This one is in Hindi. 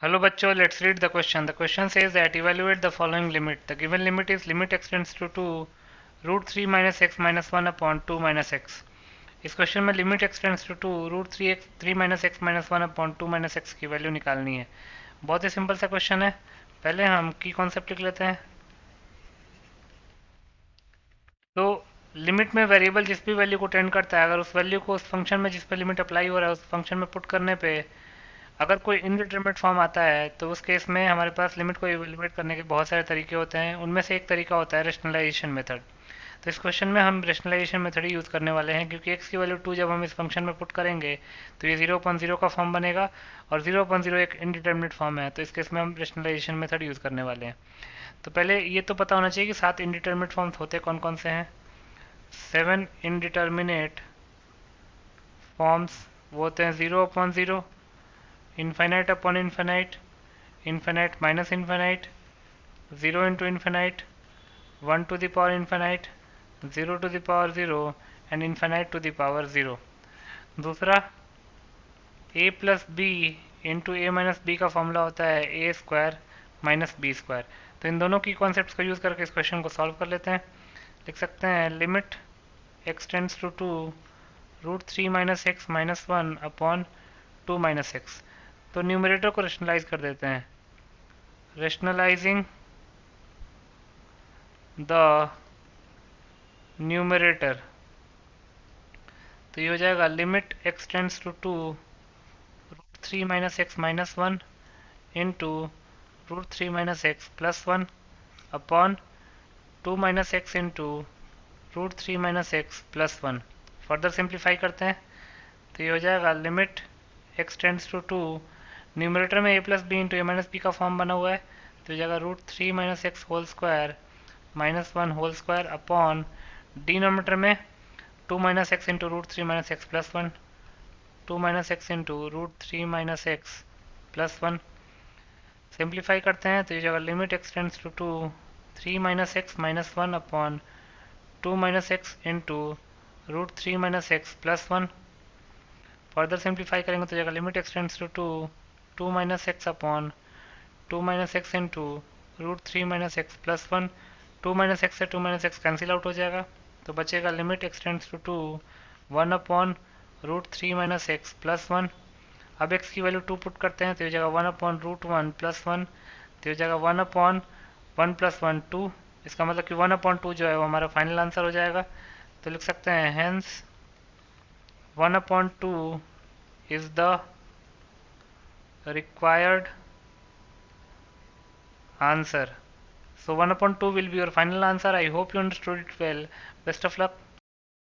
Hello bachcho, let's read the question. The question says that evaluate the following limit. The given limit is limit x tends to 2 root 3 minus x minus 1 upon 2 minus x. इस क्वेश्चन में limit x tends to 2 root three minus x minus one upon two minus x की वैल्यू निकालनी है। बहुत ही सिंपल सा क्वेश्चन है। पहले हम की कॉन्सेप्ट लिख लेते हैं। तो लिमिट में वेरिएबल जिस भी वैल्यू को टेंड करता है, अगर उस वैल्यू को उस फंक्शन में जिस पे लिमिट अप्लाई हो रहा है उस फंक्शन में पुट करने पे अगर कोई इनडिटरमिनेट फॉर्म आता है तो उस केस में हमारे पास लिमिट को इवेल्युएट करने के बहुत सारे तरीके होते हैं। उनमें से एक तरीका होता है रेशनलाइजेशन मेथड। तो इस क्वेश्चन में हम रेशनलाइजेशन मेथड ही यूज़ करने वाले हैं, क्योंकि x की वैल्यू 2 जब हम इस फंक्शन में पुट करेंगे तो ये 0.0 का फॉर्म बनेगा और 0.0 एक इनडिटरमिनेट फॉर्म है, तो इस केस में हम रेशनलाइजेशन मेथड यूज़ करने वाले हैं। तो पहले ये तो पता होना चाहिए कि 7 इनडिटरमिनेट फॉर्म्स होते कौन कौन से हैं। 7 इनडिटरमिनेट फॉर्म्स वो होते हैं 0.0, infinite upon infinite, infinite minus infinite, 0 into infinite, 1 to the power infinite, 0 to the power 0 and infinite to the power 0। दूसरा a plus B into A minus B का फॉर्मूला होता है A square minus B square. तो इन दोनों की कॉन्सेप्ट को यूज़ करके इस क्वेश्चन को सॉल्व कर लेते हैं। लिख सकते हैं limit x tends to 2 root three minus x minus one upon two minus x. तो न्यूमरेटर को रेशनलाइज कर देते हैं। रेशनलाइजिंग द न्यूमरेटर, तो ये हो जाएगा limit x tends to 2 root three minus x minus one into root three minus x plus one upon two minus x into root three minus x plus one. Further simplify करते हैं तो ये हो जाएगा limit x tends to 2, numerator में a plus B into A minus B का फॉर्म बना हुआ है, तो हो जाएगा root three minus x whole square minus one whole square upon denominator में 2 minus x into root three minus x plus one, 2 minus x into root three minus x plus one. Simplify करते हैं तो ये जगह limit x tends to 2 3 minus x minus one upon 2 minus x into root three minus x plus one. Further simplify करेंगे तो जगह limit x tends to 2 2 minus x upon 2 minus x into root three minus x plus one. 2 minus x से 2 माइनस एक्स कैंसिल आउट हो जाएगा, तो बचेगा limit x tends to 2 1 upon root three minus x plus one. अब x की वैल्यू 2 पुट करते हैं तो ये जगह 1 upon root one plus one, तो ये जगह 1 upon one plus one two. इसका मतलब कि 1 अपॉन टू जो है वो हमारा फाइनल आंसर हो जाएगा। तो लिख सकते हैं hence 1 upon two is the required answer. So 1 upon 2 will be your final answer. I hope you understood it well. Best of luck.